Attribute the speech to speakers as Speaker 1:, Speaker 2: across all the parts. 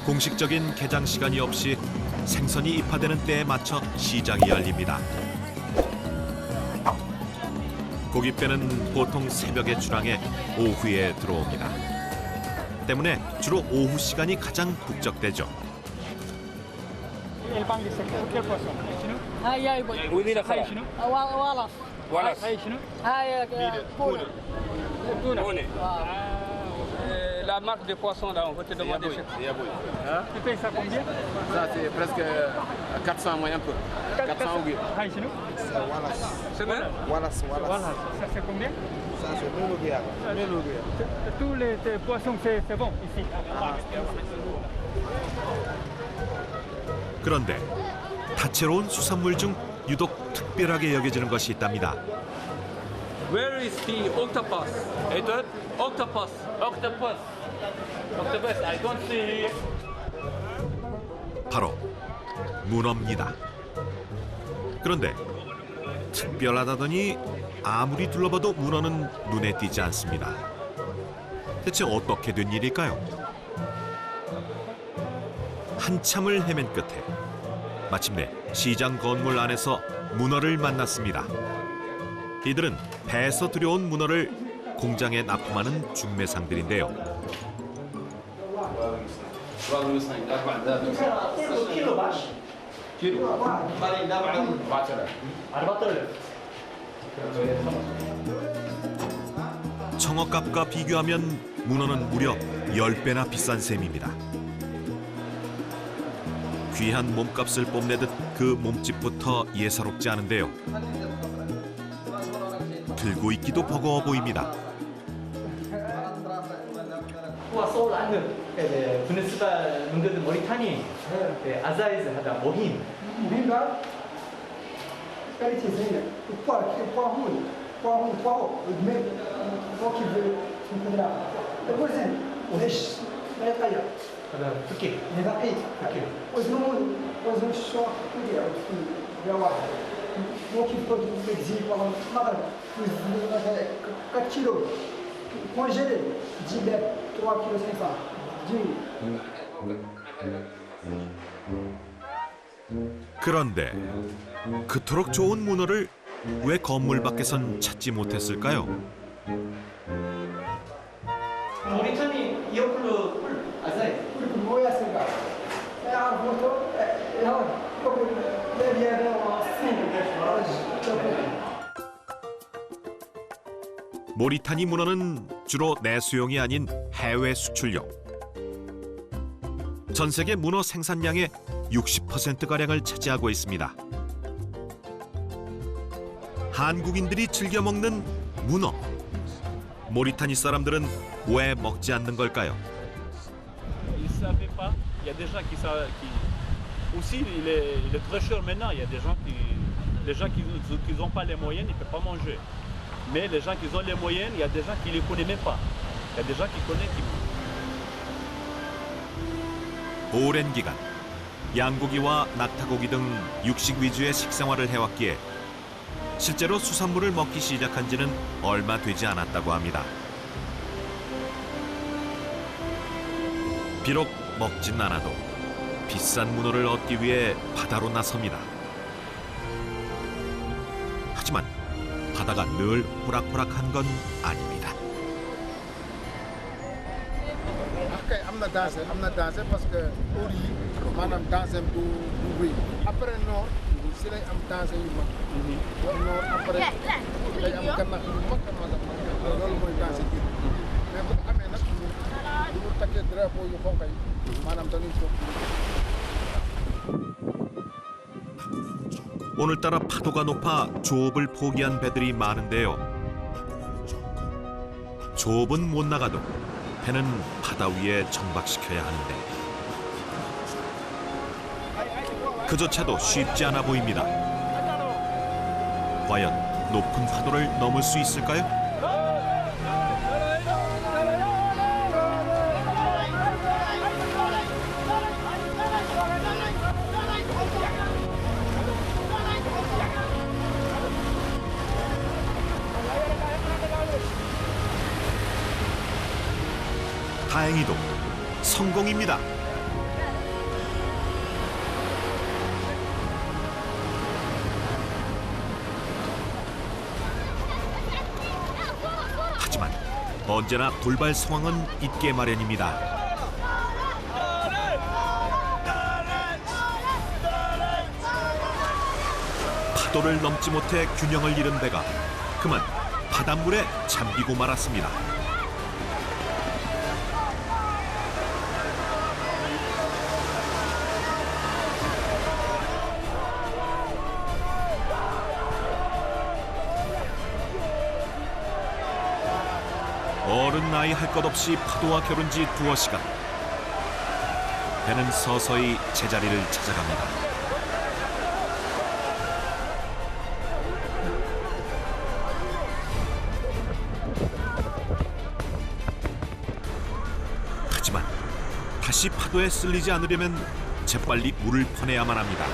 Speaker 1: 공식적인 개장 시간이 없이 생선이 입하되는 때에 맞춰 시장이 열립니다. 고깃배는 보통 새벽에 출항해 오후에 들어옵니다. 때문에 주로 오후 시간이 가장 북적대죠.
Speaker 2: La marque de poisson là, on va te demander. Tu payes ça combien?
Speaker 3: Ça, c'est presque 400 moins un peu. 400 ouguiya.
Speaker 2: C'est bien?
Speaker 3: Voilà.
Speaker 2: Ça c'est combien?
Speaker 3: Ça, c'est 1000 ouguiya.
Speaker 2: Tous les poissons, c'est bon ici.
Speaker 1: 그런데 다채로운 수산물 중 유독 특별하게 여겨지는 것이 있답니다.
Speaker 2: Where is the octopus? Octopus. I don't see.
Speaker 1: 바로 문어입니다. 그런데 특별하다더니 아무리 둘러봐도 문어는 눈에 띄지 않습니다. 대체 어떻게 된 일일까요? 한참을 헤맨 끝에 마침내 시장 건물 안에서 문어를 만났습니다. 이들은 배에서 들여온 문어를 공장에 납품하는 중매상들인데요. 청어값과 비교하면 문어는 무려 10배나 비싼 셈입니다. 귀한 몸값을 뽐내듯 그 몸집부터 예사롭지 않은데요. 들고 있기도 버거워 보입니다.
Speaker 4: Poisson langue, Venezuela nunca de Mauritanie, Azaïs hada Mohim.
Speaker 5: Vinga, qualitézinha, o pó ruim, mesmo, o que veio, depois o resto, vai cair.
Speaker 4: hada Turki.
Speaker 5: Vai cair. Os não só podia, o que foi do exílio, os 4 quilos, congelé, de 3 quilos sem sal,
Speaker 1: 그런데 그토록 좋은 문어를 왜 건물 밖에선 찾지 못했을까요?
Speaker 4: Mauritanie 이어플로 꿀 Azaïs.
Speaker 5: porque não é assim, cara. Ela voltou, ele era assim,
Speaker 1: 모리타니 문어는 주로 내수용이 아닌 해외 수출용. 전 세계 문어 생산량의 60%가량을 차지하고 있습니다. 한국인들이 즐겨 먹는 문어. 모리타니 사람들은 왜 먹지 않는 걸까요?
Speaker 6: Ils ne savaient pas. Il y a des gens qui aussi il est très cher maintenant. Il y a des gens qui n'ont pas les moyens, ils ne peuvent pas manger. Mais les gens qui ont les moyens, il y a des gens qui ne les connaissent même pas. Il y a des gens qui connaissent qui.
Speaker 1: 오랜 기간 양고기와 낙타고기 등 육식 위주의 식생활을 해왔기에 실제로 수산물을 먹기 시작한 지는 얼마 되지 않았다고 합니다. 비록 먹진 않아도 비싼 문어를 얻기 위해 바다로 나섭니다. 하지만 바다가 늘 호락호락한 건 아닙니다.
Speaker 3: am na danger parce que heure yi maanaam danger du wéy après noor si lay am danger yu mag noor après day am gannax yu mag a mag a mag loolu mooy danger bi mais bu amee nag du mu takkee drapeau yu xonq yi maanaam dañuy toog.
Speaker 1: 오늘따라 파도가 높아 조업을 포기한 배들이 많은데요. 조업은 못 나가도 배는 바다 위에 정박시켜야 하는데 그조차도 쉽지 않아 보입니다. 과연 높은 파도를 넘을 수 있을까요? 다행히도 성공입니다. 언제나 돌발 상황은 있게 마련입니다. 파도를 넘지 못해 균형을 잃은 배가 그만 바닷물에 잠기고 말았습니다. 어른 나이 할 것 없이 파도와 겨룬 지 두어 시간. 배는 서서히 제자리를 찾아갑니다. 하지만 다시 파도에 쓸리지 않으려면 재빨리 물을 퍼내야만 합니다.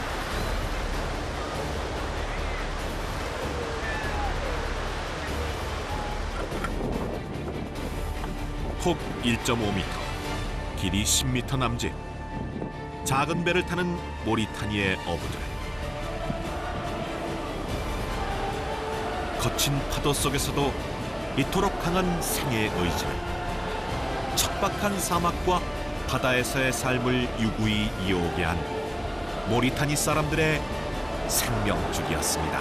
Speaker 1: 폭 1.5m, 길이 10m 남짓. 작은 배를 타는 모리타니의 어부들. 거친 파도 속에서도 이토록 강한 생애의 의지는 척박한 사막과 바다에서의 삶을 유구히 이어오게 한 모리타니 사람들의 생명줄이었습니다.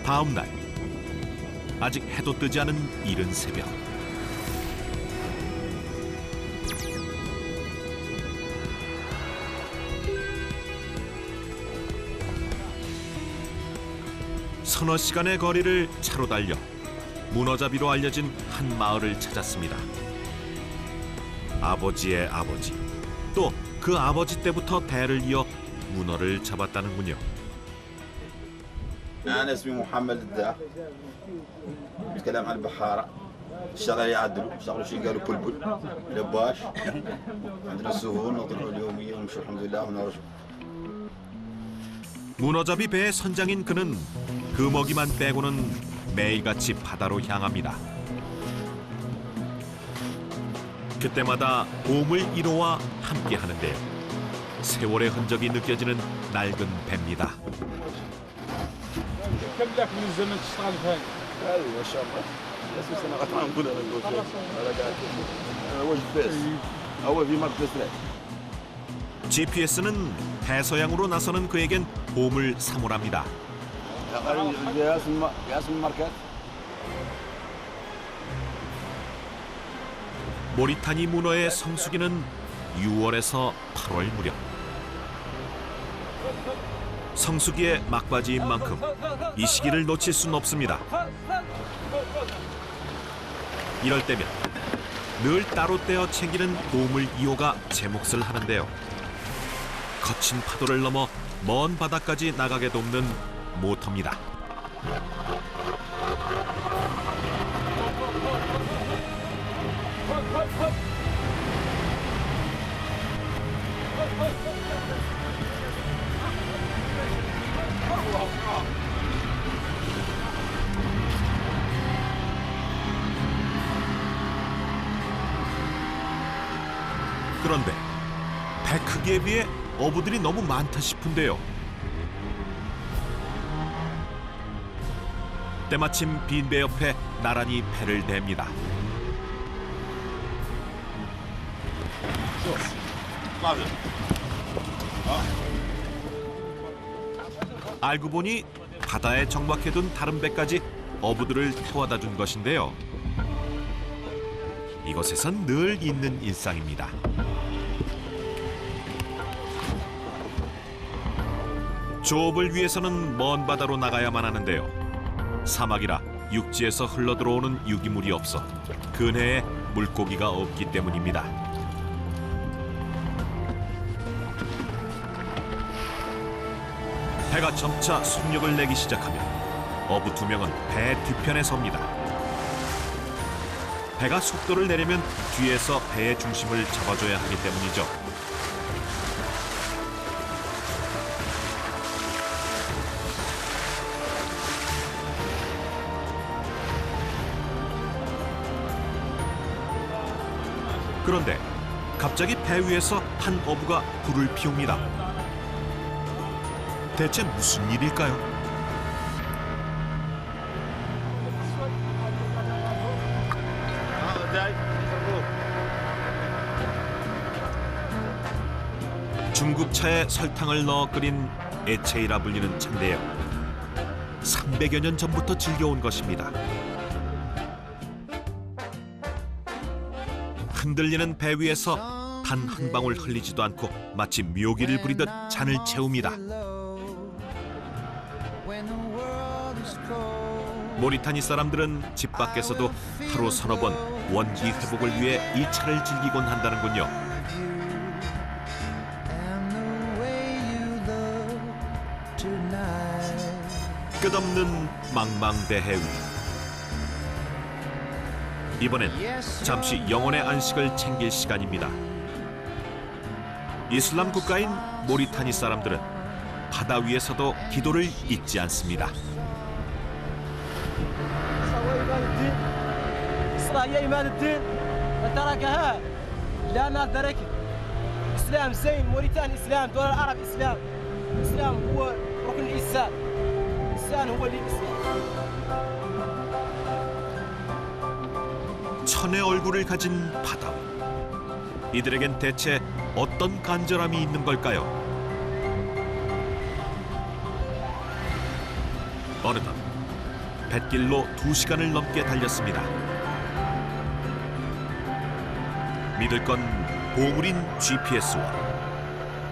Speaker 1: 다음 날, 아직 해도 뜨지 않은 이른 새벽. 서너 시간의 거리를 차로 달려 문어잡이로 알려진 한 마을을 찾았습니다. 아버지의 아버지, 또 그 아버지 때부터 대를 이어 문어를 잡았다는군요.
Speaker 7: أنا اسمي محمد الداع نتكلم عن البحارة الشغل يعدلوا شيء قالوا بلبل لباش عندنا السهول نطلعوا اليومية ونمشي الحمد لله ونرجع
Speaker 1: 문어잡이 배의 선장인 그는 그 먹이만 빼고는 매일같이 바다로 향합니다. 그때마다 보물 1호와 함께 하는데요. 세월의 흔적이 느껴지는 낡은 배입니다.
Speaker 6: كم لك من الزمن تشتغل في هاي؟
Speaker 7: هذه ما شاء الله بس انا غطان نقول انا نقول انا قاعد انا وجه بس اول في مركز ثلاث
Speaker 1: GPS는 해서양으로 나서는 그에겐 보물 사물합니다.
Speaker 7: يا اسم الماركات
Speaker 1: 모리타니 문어의 성수기는 6월에서 8월 무렵. 성수기의 막바지인 만큼 이 시기를 놓칠 수는 없습니다. 이럴 때면 늘 따로 떼어 챙기는 보물 2호가 제 몫을 하는데요. 거친 파도를 넘어 먼 바다까지 나가게 돕는 모터입니다. 그런데 배 크기에 비해 어부들이 너무 많다 싶은데요. 때마침 빈배 옆에 나란히 배를 댑니다. 알고 보니 바다에 정박해둔 다른 배까지 어부들을 태워다 준 것인데요. 이곳에선 늘 있는 일상입니다. 조업을 위해서는 먼 바다로 나가야만 하는데요. 사막이라 육지에서 흘러들어오는 유기물이 없어 근해에 물고기가 없기 때문입니다. 배가 점차 속력을 내기 시작하면 어부 2명은 배 뒤편에 섭니다. 배가 속도를 내려면 뒤에서 배의 중심을 잡아줘야 하기 때문이죠. 그런데 갑자기 배 위에서 한 어부가 불을 피웁니다. 대체 무슨 일일까요? 중국차에 설탕을 넣어 끓인 에체이라 불리는 차인데요. 300여 년 전부터 즐겨온 것입니다. 흔들리는 배 위에서 단 한 방울 흘리지도 않고 마치 묘기를 부리듯 잔을 채웁니다. 모리타니 사람들은 집 밖에서도 하루 서너 번 원기 회복을 위해 이 차를 즐기곤 한다는군요. 끝없는 망망대해 위. 이번엔 잠시 영혼의 안식을 챙길 시간입니다. 이슬람 국가인 모리타니 사람들은 바다 위에서도 기도를 잊지 않습니다. 천의 얼굴을 가진 바다. 이들에겐 대체 어떤 간절함이 있는 걸까요? 어느덧 뱃길로 2시간을 넘게 달렸습니다. 믿을 건 보물인 GPS와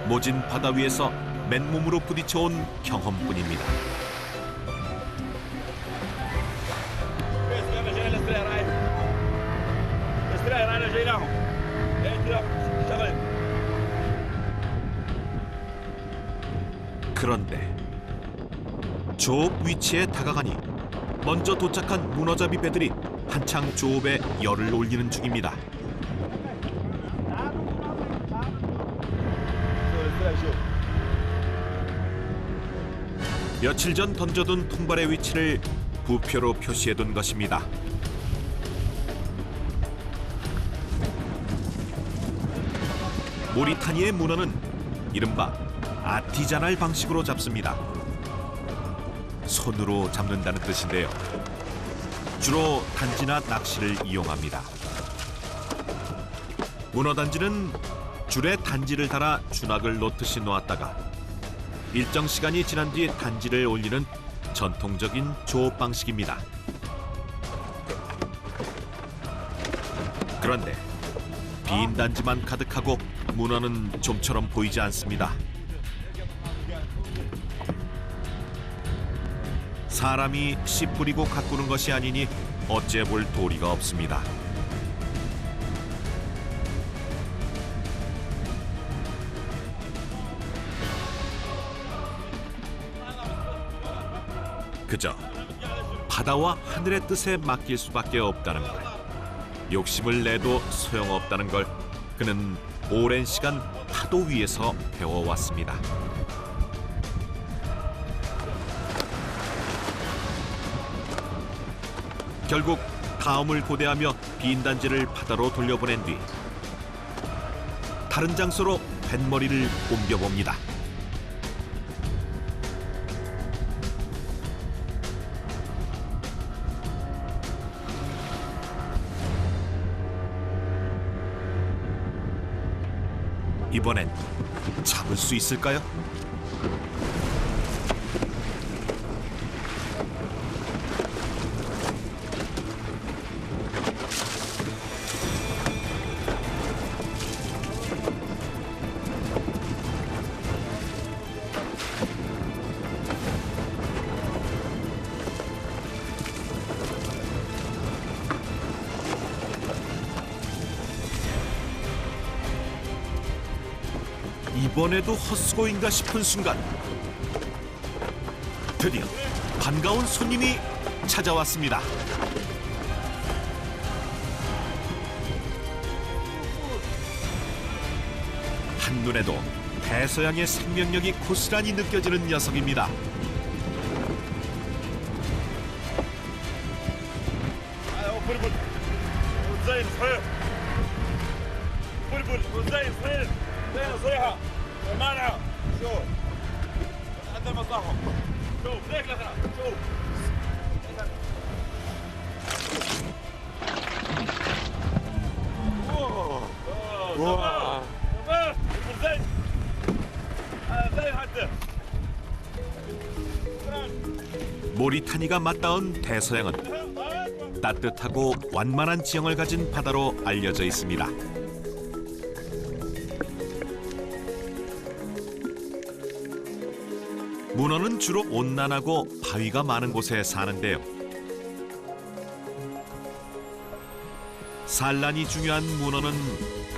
Speaker 1: 모진 바다 위에서 맨몸으로 부딪혀온 경험뿐입니다. 그런데 조업 위치에 다가가니 먼저 도착한 문어잡이 배들이 한창 조업에 열을 올리는 중입니다. 며칠 전 던져둔 통발의 위치를 부표로 표시해둔 것입니다. 모리타니의 문어는 이른바 아티자날 방식으로 잡습니다. 손으로 잡는다는 뜻인데요. 주로 단지나 낚시를 이용합니다. 문어 단지는 줄에 단지를 달아 주낙을 놓듯이 놓았다가 일정 시간이 지난 뒤 단지를 올리는 전통적인 조업 방식입니다. 그런데 빈 단지만 가득하고 문어는 좀처럼 보이지 않습니다. 사람이 씨 뿌리고 가꾸는 것이 아니니 어째 볼 도리가 없습니다. 그저 바다와 하늘의 뜻에 맡길 수밖에 없다는 걸, 욕심을 내도 소용없다는 걸 그는 오랜 시간 파도 위에서 배워왔습니다. 결국 다음을 고대하며 빈 단지를 바다로 돌려보낸 뒤 다른 장소로 뱃머리를 옮겨봅니다. 이번엔 잡을 수 있을까요? 이번에도 헛수고인가 싶은 순간 드디어 반가운 손님이 찾아왔습니다. 한눈에도 대서양의 생명력이 고스란히 느껴지는 녀석입니다.
Speaker 6: بدل ما صاحوا شوف ليك لهنا شوف واو زي حد
Speaker 1: 모리타니가 맞닿은 대서양은 따뜻하고 완만한 지형을 가진 바다로 알려져 있습니다. 문어는 주로 온난하고 바위가 많은 곳에 사는데요. 산란이 중요한 문어는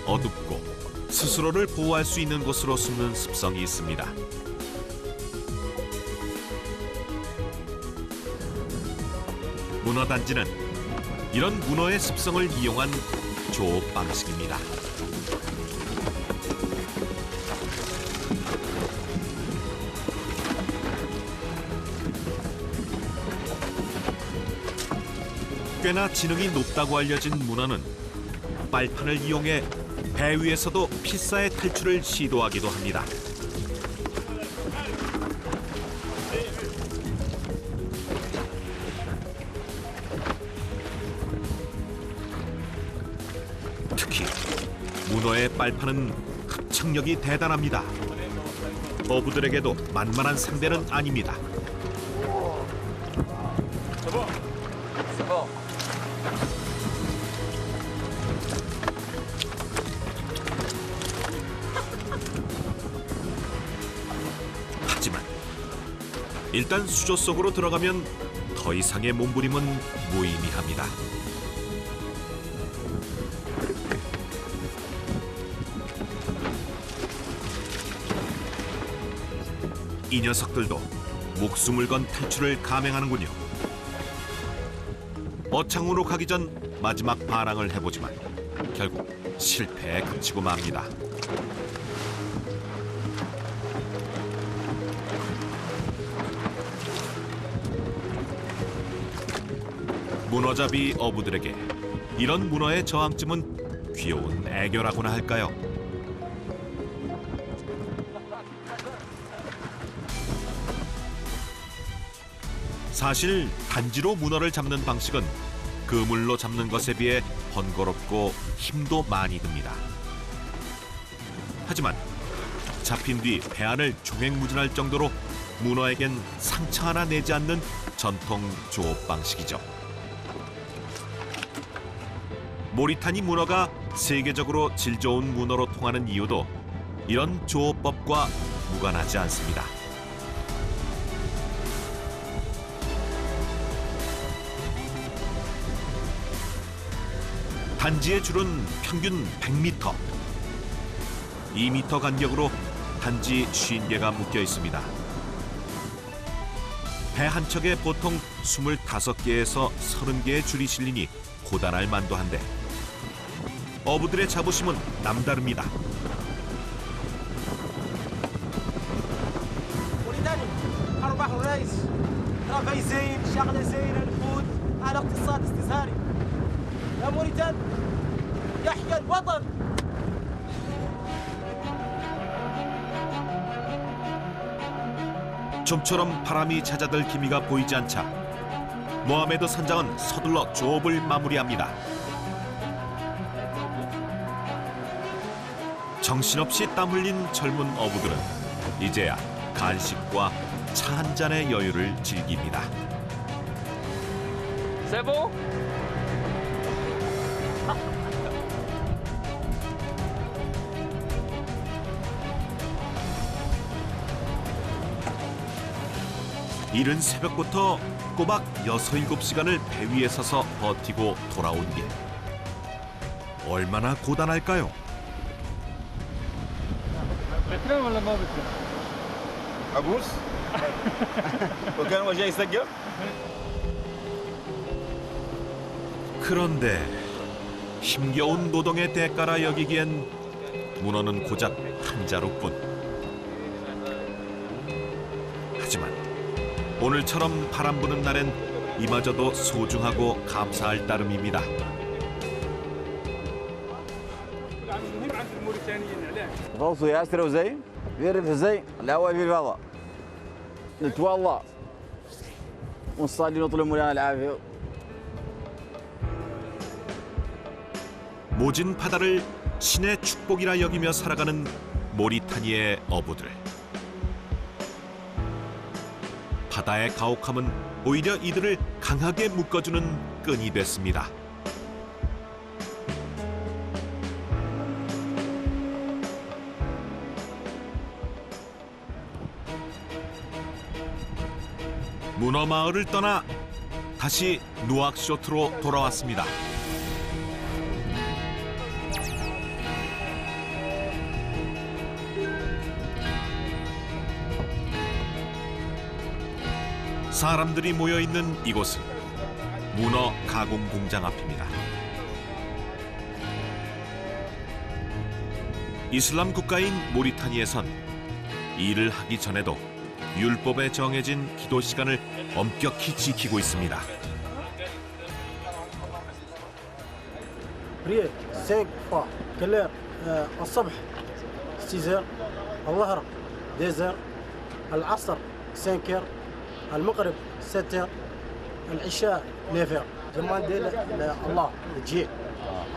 Speaker 1: 어둡고 스스로를 보호할 수 있는 곳으로 숨는 습성이 있습니다. 문어단지는 이런 문어의 습성을 이용한 조업 방식입니다. 꽤나 지능이 높다고 알려진 문어는 빨판을 이용해 배 위에서도 필사의 탈출을 시도하기도 합니다. 특히 문어의 빨판은 흡착력이 대단합니다. 어부들에게도 만만한 상대는 아닙니다. 하지만 일단 수조 속으로 들어가면 더 이상의 몸부림은 무의미합니다. 이 녀석들도 목숨을 건 탈출을 감행하는군요. 어창으로 가기 전 마지막 반항을 해보지만 결국 실패에 그치고 맙니다. 문어잡이 어부들에게 이런 문어의 저항쯤은 귀여운 애교라고나 할까요? 사실 단지로 문어를 잡는 방식은 그물로 잡는 것에 비해 번거롭고 힘도 많이 듭니다. 하지만 잡힌 뒤 배 안을 종횡무진할 정도로 문어에겐 상처 하나 내지 않는 전통 조업 방식이죠. 모리타니 문어가 세계적으로 질 좋은 문어로 통하는 이유도 이런 조업법과 무관하지 않습니다. 단지의 줄은 평균 100m. 2m 간격으로 단지 50개가 묶여 있습니다. 배 한 척에 보통 25개에서 30개의 줄이 실리니 고단할 만도 한데 어부들의 자부심은 남다릅니다.
Speaker 8: موريتاني أرباح الرئيس رافي زين شغلة زين الفود على اقتصاد استثماري يا موريتان يحيى الوطن.
Speaker 1: 좀처럼 바람이 잦아들 기미가 보이지 않자 모하메드 선장은 서둘러 조업을 마무리합니다. 정신없이 땀 흘린 젊은 어부들은 이제야 간식과 차 한 잔의 여유를 즐깁니다.
Speaker 2: 세보?
Speaker 1: 이른 새벽부터 꼬박 6-7시간을 배 위에 서서 버티고 돌아온 길. 얼마나 고단할까요?
Speaker 2: بتنام ولا ما بتنام؟
Speaker 7: عبوس وكان هو جاي يسقف.
Speaker 1: 그런데 힘겨운 노동의 대가라 여기기엔 문어는 고작 한 자루뿐. 하지만 오늘처럼 바람 부는 날엔 이마저도 소중하고 감사할 따름입니다.
Speaker 7: غوصوا ياسر وزين يعرف زين الهواء في الفضاء
Speaker 9: نتوضا ونصلي ونطلب مولانا العافيه.
Speaker 1: 모진 바다를 신의 축복이라 여기며 살아가는 모리타니의 어부들. 바다의 가혹함은 오히려 이들을 강하게 묶어주는 끈이 됐습니다. 문어 마을을 떠나 다시 누악쇼트로 돌아왔습니다. 사람들이 모여 있는 이곳은 문어 가공 공장 앞입니다. 이슬람 국가인 모리타니에선 일을 하기 전에도 율법에 정해진 기도 시간을 엄격히 지키고 있습니다.
Speaker 5: بريد 5 fois quelle heure الصبح 6 الظهر 2 العصر 5 المغرب 6 العشاء 9 زمان ديال الله تجي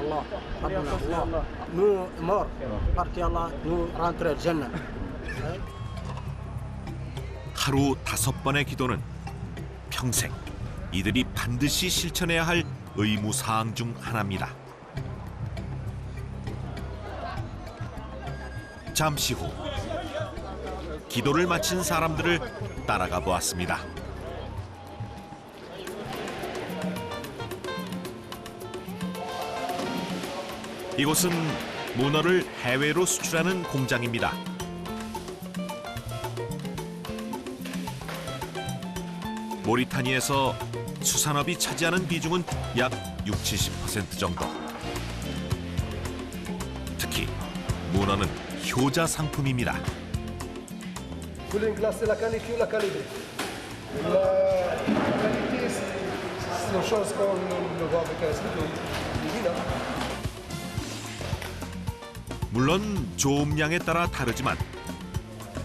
Speaker 5: الله ربنا الله نو مور بارك الله نو رانتر الجنه.
Speaker 1: 하루 5번의 기도는 평생 이들이 반드시 실천해야 할 의무 사항 중 하나입니다. 잠시 후 기도를 마친 사람들을 따라가 보았습니다. 이곳은 문어를 해외로 수출하는 공장입니다. 모리타니에서 수산업이 차지하는 비중은 약 60-70% 정도. 특히 문어는 효자 상품입니다. 물론 조음량에 따라 다르지만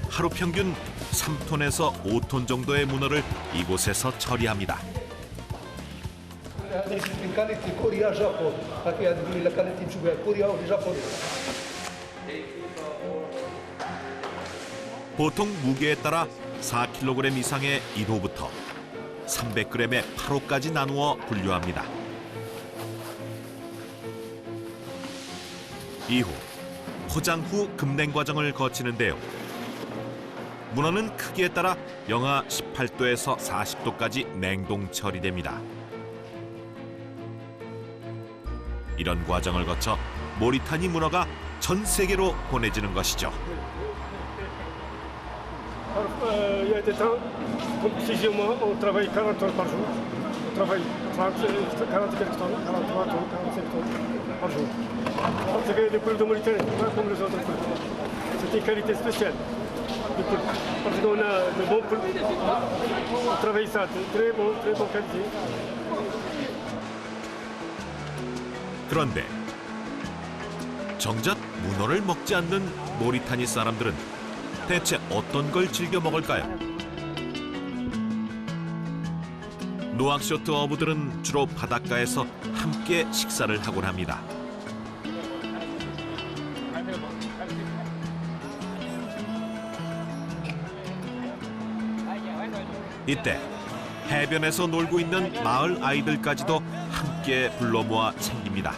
Speaker 1: 하루 평균 3톤에서 5톤 정도의 문어를 이곳에서 처리합니다. 보통 무게에 따라 4kg 이상의 1호부터 300g의 8호까지 나누어 분류합니다. 이후 포장 후 급냉 과정을 거치는데요. 문어는 크기에 따라 영하 18도에서 40도까지 냉동 처리됩니다. 이런 과정을 거쳐 모리타니 문어가 전 세계로 보내지는 것이죠.
Speaker 10: Il y a des temps, comme si chez moi, on travaille 40 heures par jour. On travaille 40 quelques tonnes, 43 tonnes, 45 tonnes par jour. Parce que les poules de Mauritanie, pas comme les autres poules. C'est une qualité spéciale. Parce qu'on a de bons poules. On travaille ça, de très bonne qualité.
Speaker 1: 그런데 정작 문어를 먹지 않는 모리타니 사람들은 대체 어떤 걸 즐겨 먹을까요? 누악쇼트 어부들은 주로 바닷가에서 함께 식사를 하곤 합니다. 이때 해변에서 놀고 있는 마을 아이들까지도 함께 불러 모아 챙깁니다.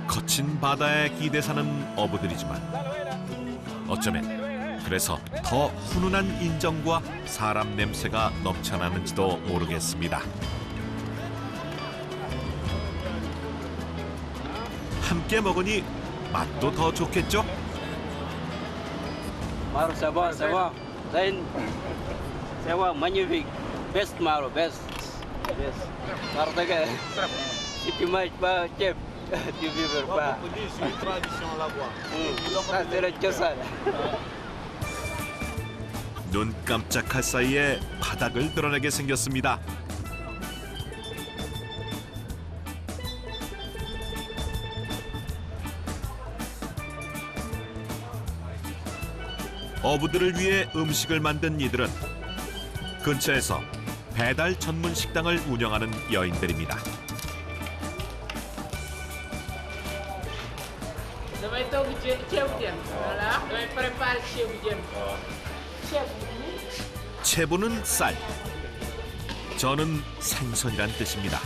Speaker 1: 거친 바다에 기대 사는 어부들이지만 어쩌면 그래서 더 훈훈한 인정과 사람 냄새가 넘쳐나는지도 모르겠습니다. 함께 먹으니 맛도 더 좋겠죠?
Speaker 2: Maru Sabah, Zain, Sewa, magnifique, best Maru, best. Maru Taga, c'est mais pas chef, tu vivre pas. C'est une tradition là-bas. Ça c'est le chosan.
Speaker 1: 눈 깜짝할 사이에 바닥을 드러내게 생겼습니다. 어부들을 위해 음식을 만든 이들은 근처에서 배달 전문 식당을 운영하는 여인들입니다. 채부는 쌀, 저는 생선이란 뜻입니다.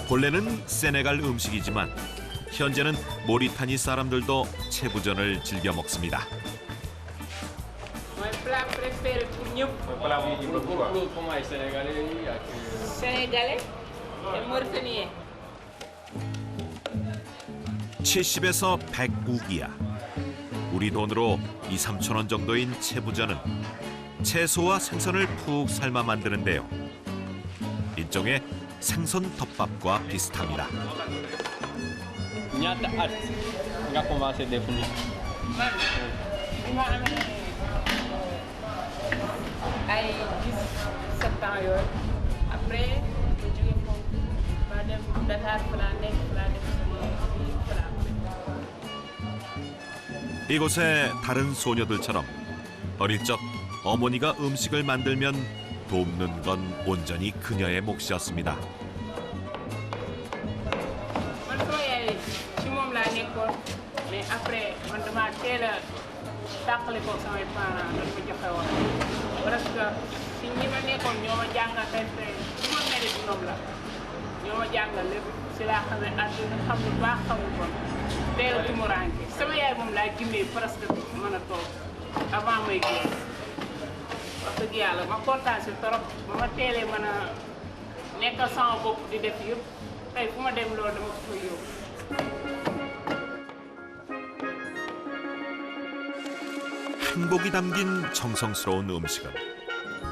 Speaker 1: 본래는 세네갈 음식이지만 현재는 모리타니 사람들도 채부전을 즐겨 먹습니다.
Speaker 11: Sénégalais et Mauritanien.
Speaker 1: 70에서 100우기야. 우리 돈으로 2~3천 원 정도인 채부전은 채소와 생선을 푹 삶아 만드는데요. 일종의 생선 덮밥과 비슷합니다.
Speaker 11: Ay 17 ans yooyu après ma jóge foofu ma dem Dakar fa laa nekk fa laa def sama fa laa
Speaker 1: 이곳에 다른 소녀들처럼 어릴 적 어머니가 음식을 만들면 돕는 건 온전히 그녀의 몫이었습니다.
Speaker 11: man sama yaay ci moom laa nekkoon mais après man dama teel a tàqali ko samay parents dañ ma joxe woon parce que si ñi ma nekkoon ñoo ma jàngal tey su ma mel ni ñoom la ñoo ma jàngal lépp si laa xamee àdduna xam lu baax xam lu bon teel a tumuraanke sama yaay moom laa gimmee presque mën a toog avant may génn wax dëgg yàlla ma kontaan si trop ba ma teelee mën a nekkal sama bopp di def yëpp tey fu ma dem loolu dama ko fay yóbbu.
Speaker 1: 행복이 담긴 정성스러운 음식은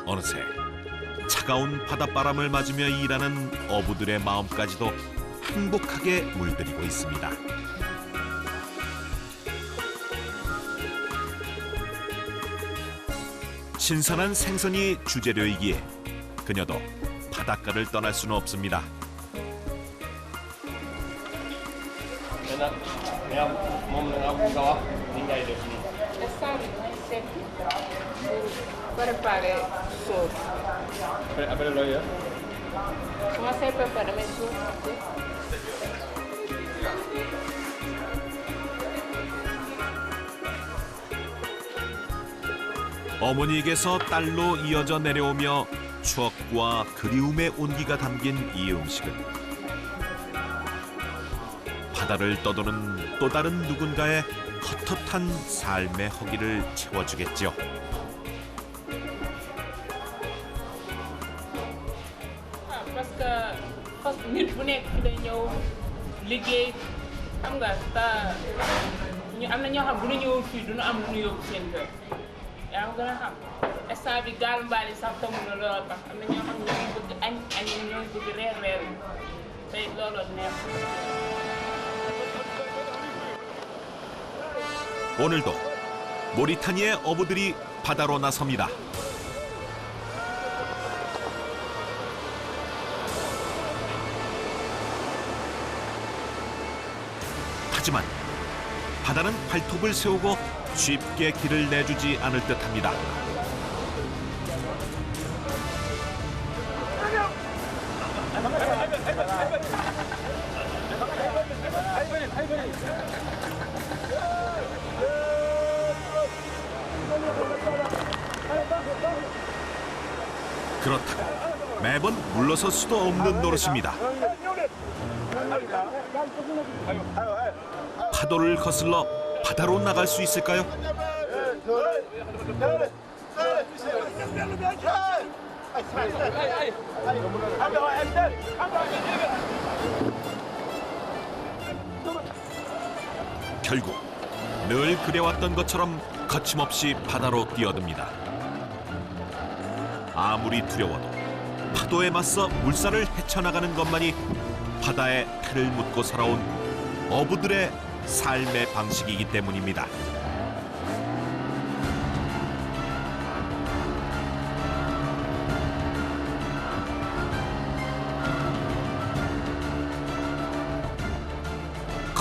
Speaker 1: 어느새 차가운 바닷바람을 맞으며 일하는 어부들의 마음까지도 행복하게 물들이고 있습니다. 신선한 생선이 주재료이기에 그녀도 바닷가를 떠날 수는 없습니다.
Speaker 11: instant bi may seppi pour préparer sauce.
Speaker 6: Après looy yor.
Speaker 11: su ma seppee ba damay suuf.
Speaker 1: 어머니에게서 딸로 이어져 내려오며 추억과 그리움의 온기가 담긴 이 음식은 바다를 떠도는 또 다른 누군가의 헛헛한 삶의 허기를 채워주겠죠.
Speaker 11: parce que fas nit bu nekk fi day ñëw liggéey xam nga ñu am na ñoo xam bu ñu ñëwoon fii duñu am lu ñu yóbbu seen kër yaa ngi gën a xam instant bi gaal mbaal yi sax tamu na looloo tax am na ñoo xam ñoo ngi bëgg añ ñoo ngi bëgg reer tey looloo neex.
Speaker 1: 오늘도 모리타니의 어부들이 바다로 나섭니다. 하지만 바다는 발톱을 세우고 쉽게 길을 내주지 않을 듯합니다. 그렇다고 매번 물러설 수도 없는 노릇입니다. 파도를 거슬러 바다로 나갈 수 있을까요? 결국 늘 그래왔던 것처럼 거침없이 바다로 뛰어듭니다. 아무리 두려워도 파도에 맞서 물살을 헤쳐나가는 것만이 바다에 태를 묻고 살아온 어부들의 삶의 방식이기 때문입니다.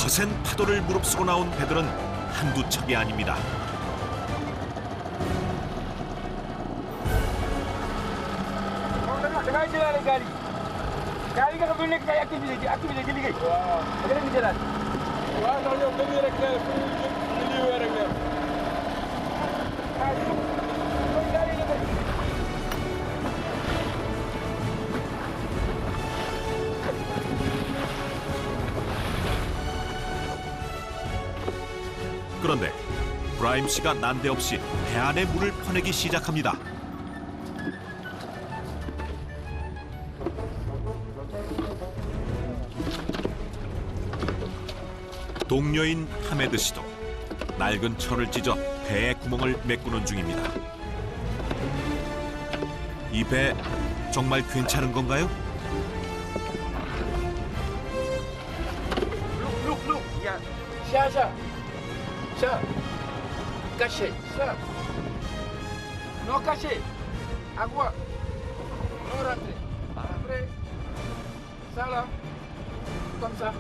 Speaker 1: 거센 파도를 무릅쓰고 나온 배들은 한두 척이 아닙니다.
Speaker 8: Dengan jalan kali. Kali ka boleh kaya aktiviti gili. Ada ni jalan. Wah, kalau kami rek na ni rek na.
Speaker 1: 그런데 브라임 씨가 난데없이 배 안에 물을 퍼내기 시작합니다. 동료인 하메드 씨도 낡은 철을 찢어 배의 구멍을 메꾸는 중입니다. 이 배 정말 괜찮은 건가요?
Speaker 8: Look. Ya. Sha. Caché. Sha. No caché. Agua. No rentre. Après. Ça là. Comme ça.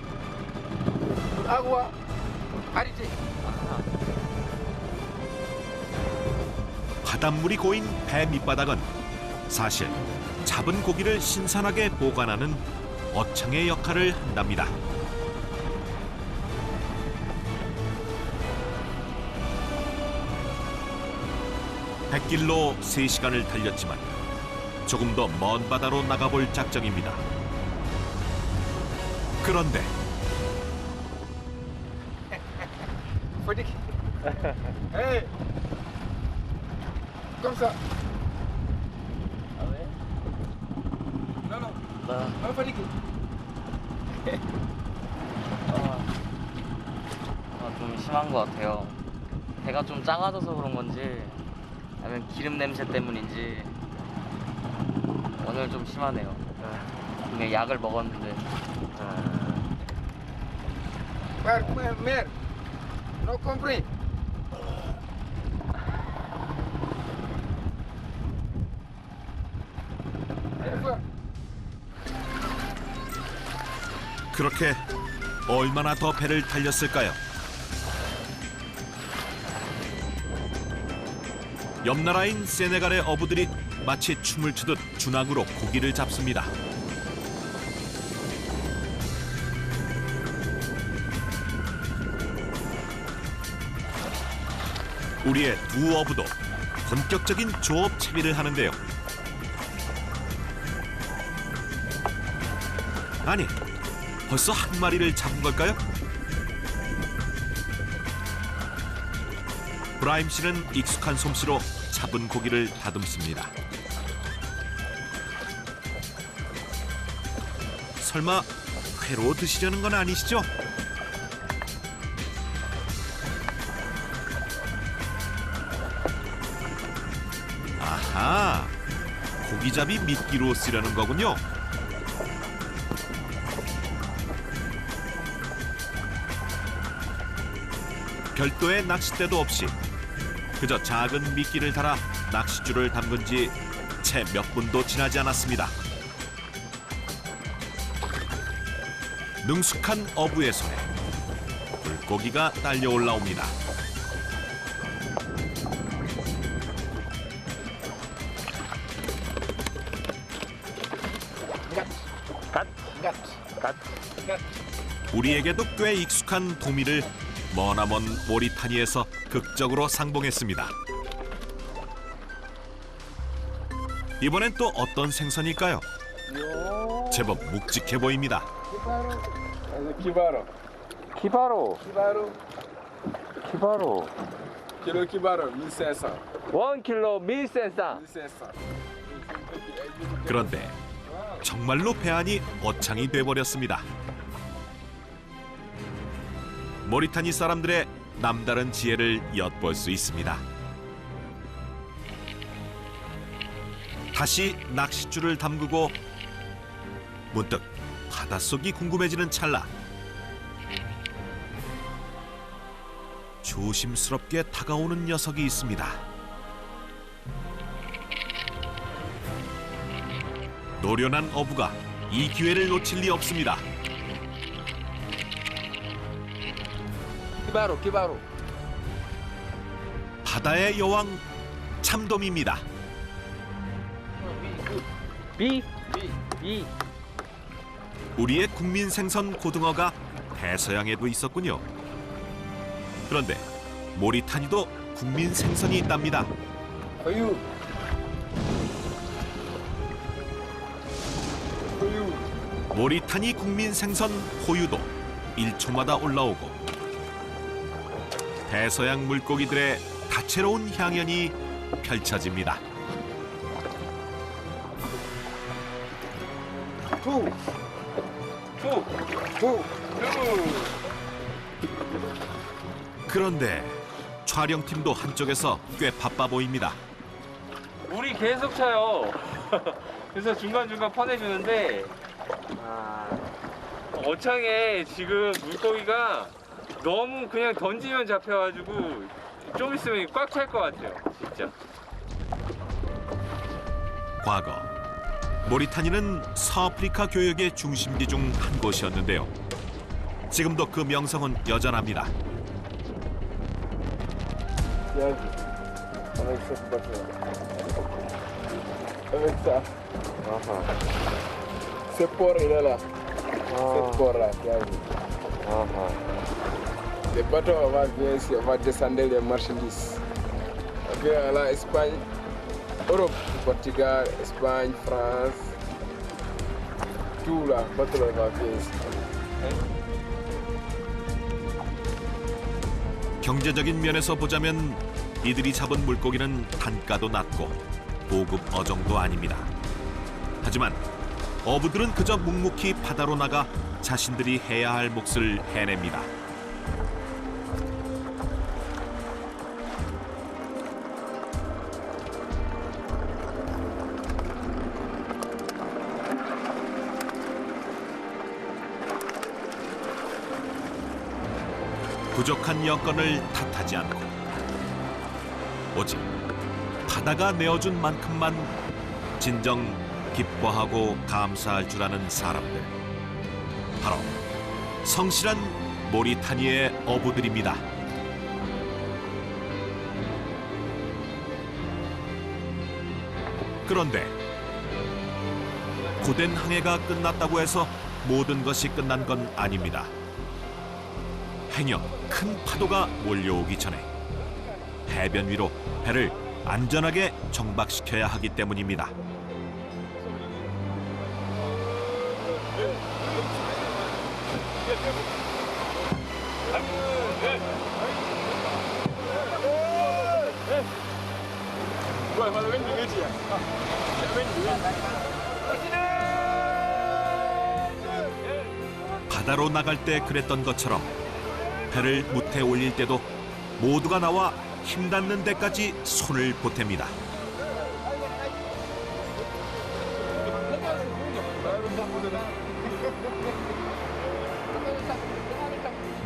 Speaker 8: Agua. Arrêtez.
Speaker 1: 바닷물이 고인 배 밑바닥은 사실 잡은 고기를 신선하게 보관하는 어창의 역할을 한답니다. 백길로 3시간을 달렸지만 조금 더 먼 바다로 나가볼 작정입니다. 그런데
Speaker 8: Hey. Comme ça.
Speaker 2: Ah ouais?
Speaker 8: Non.
Speaker 2: Bah,
Speaker 8: On fatigue.
Speaker 12: 좀 심한 것 같아요. 배가 좀 작아져서 그런 건지 아니면 기름 냄새 때문인지 오늘 좀 심하네요. 근데 약을 먹었는데
Speaker 8: Mère. No compris.
Speaker 1: 그렇게 얼마나 더 배를 달렸을까요? 옆 나라인 세네갈의 어부들이 마치 춤을 추듯 주낙으로 고기를 잡습니다. 우리의 두 어부도 본격적인 조업 채비를 하는데요. 아니, 벌써 한 마리를 잡은 걸까요? 브라임 씨는 익숙한 솜씨로 잡은 고기를 다듬습니다. 설마 회로 드시려는 건 아니시죠? 아하, 고기잡이 미끼로 쓰려는 거군요. 별도의 낚싯대도 없이 그저 작은 미끼를 달아 낚싯줄을 담근 지 채 몇 분도 지나지 않았습니다. 능숙한 어부의 손에 물고기가 딸려 올라옵니다. 우리에게도 꽤 익숙한 도미를 머나먼 모리타니에서 극적으로 상봉했습니다. 이번엔 또 어떤 생선일까요? 제법 묵직해 보입니다.
Speaker 8: Kibaro.
Speaker 12: 키바로
Speaker 8: Kilo kibaro 1500.
Speaker 12: 1kg 1,500.
Speaker 8: 1500.
Speaker 1: 그런데 정말로 배 안이 어창이 돼버렸습니다. 모리타니 사람들의 남다른 지혜를 엿볼 수 있습니다. 다시 낚싯줄을 담그고 문득 바닷속이 궁금해지는 찰나 조심스럽게 다가오는 녀석이 있습니다. 노련한 어부가 이 기회를 놓칠 리 없습니다.
Speaker 13: Kibaru, Kibaru.
Speaker 1: 바다의 여왕 참돔입니다.
Speaker 12: 비.
Speaker 1: 우리의 국민 생선 고등어가 대서양에도 있었군요. 그런데 모리타니도 국민 생선이 있답니다.
Speaker 13: 호유.
Speaker 1: 모리타니 국민 생선 호유도 1초마다 올라오고 대서양 물고기들의 다채로운 향연이 펼쳐집니다. 그런데 촬영팀도 한쪽에서 꽤 바빠 보입니다.
Speaker 14: 물이 계속 차요. 그래서 중간중간 퍼내주는데 어창에 지금 물고기가 너무 그냥 던지면 잡혀가지고 좀 있으면 꽉 찰 것 같아요. 진짜.
Speaker 1: 과거 모리타니는 서아프리카 교역의 중심지 중 한 곳이었는데요. 지금도 그 명성은 여전합니다.
Speaker 13: Ce port il est là. Ce port là, les bateaux on va venir ici, on va descendre les marchandises. Ok, là Espagne, Europe, Portugal, Espagne, France, tout là, bateau on va venir ici.
Speaker 1: 경제적인 면에서 보자면 이들이 잡은 물고기는 단가도 낮고 고급 어종도 아닙니다. 하지만 어부들은 그저 묵묵히 바다로 나가 자신들이 해야 할 몫을 해냅니다. 부족한 여건을 탓하지 않고 오직 바다가 내어준 만큼만 진정 기뻐하고 감사할 줄 아는 사람들, 바로 성실한 모리타니의 어부들입니다. 그런데 고된 항해가 끝났다고 해서 모든 것이 끝난 건 아닙니다. 행여 큰 파도가 몰려오기 전에 해변 위로 배를 안전하게 정박시켜야 하기 때문입니다. 바다로 나갈 때 그랬던 것처럼 배를 무태 올릴 때도 모두가 나와 힘 닿는 데까지 손을 보탭니다.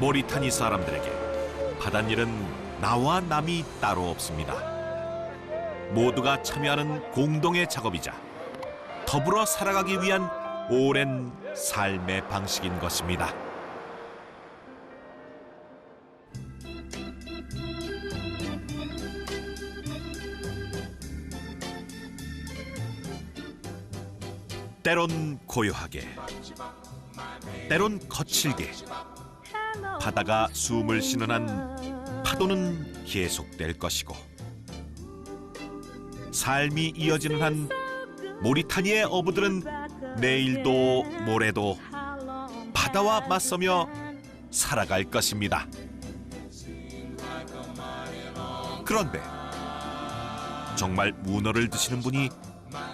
Speaker 1: 모리타니 사람들에게 바닷일은 나와 남이 따로 없습니다. 모두가 참여하는 공동의 작업이자 더불어 살아가기 위한 오랜 삶의 방식인 것입니다. 때론 고요하게, 때론 거칠게 바다가 숨을 쉬는 한 파도는 계속될 것이고 삶이 이어지는 한 모리타니의 어부들은 내일도 모레도 바다와 맞서며 살아갈 것입니다. 그런데 정말 문어를 드시는 분이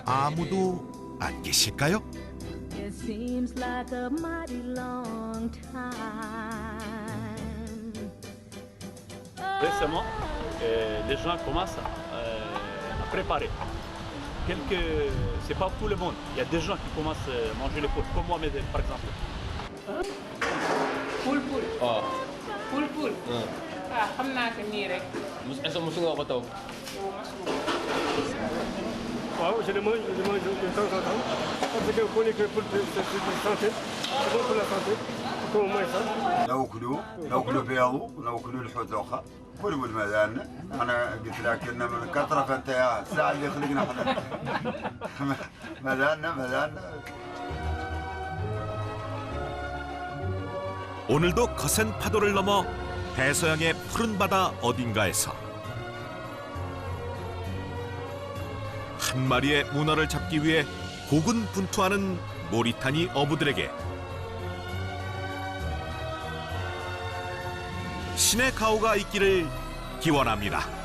Speaker 1: 아무도 안 계실까요?
Speaker 6: Récemment, les gens commencent à préparer. C'est pas tout le monde. Il y a des gens qui commencent à manger les poules, comme moi, par exemple.
Speaker 11: Poule. Poule. xam naa ko nii rek.
Speaker 13: Est-ce que musu nga ko taw?
Speaker 10: Waaw, je les mange de temps en temps. Parce qu'on connaît que pour la santé, c'est bon pour la santé. Faut qu'on mange ça.
Speaker 7: ناكلوا بيض وناكلوا الحوت الاخر بلبل ماذا انا قلت لك ان من كثره فانت يا الساعه اللي خلقنا احنا ماذا
Speaker 1: 오늘도 거센 파도를 넘어 대서양의 푸른 바다 어딘가에서 한 마리의 문어를 잡기 위해 고군분투하는 모리타니 어부들에게 신의 가호가 있기를 기원합니다.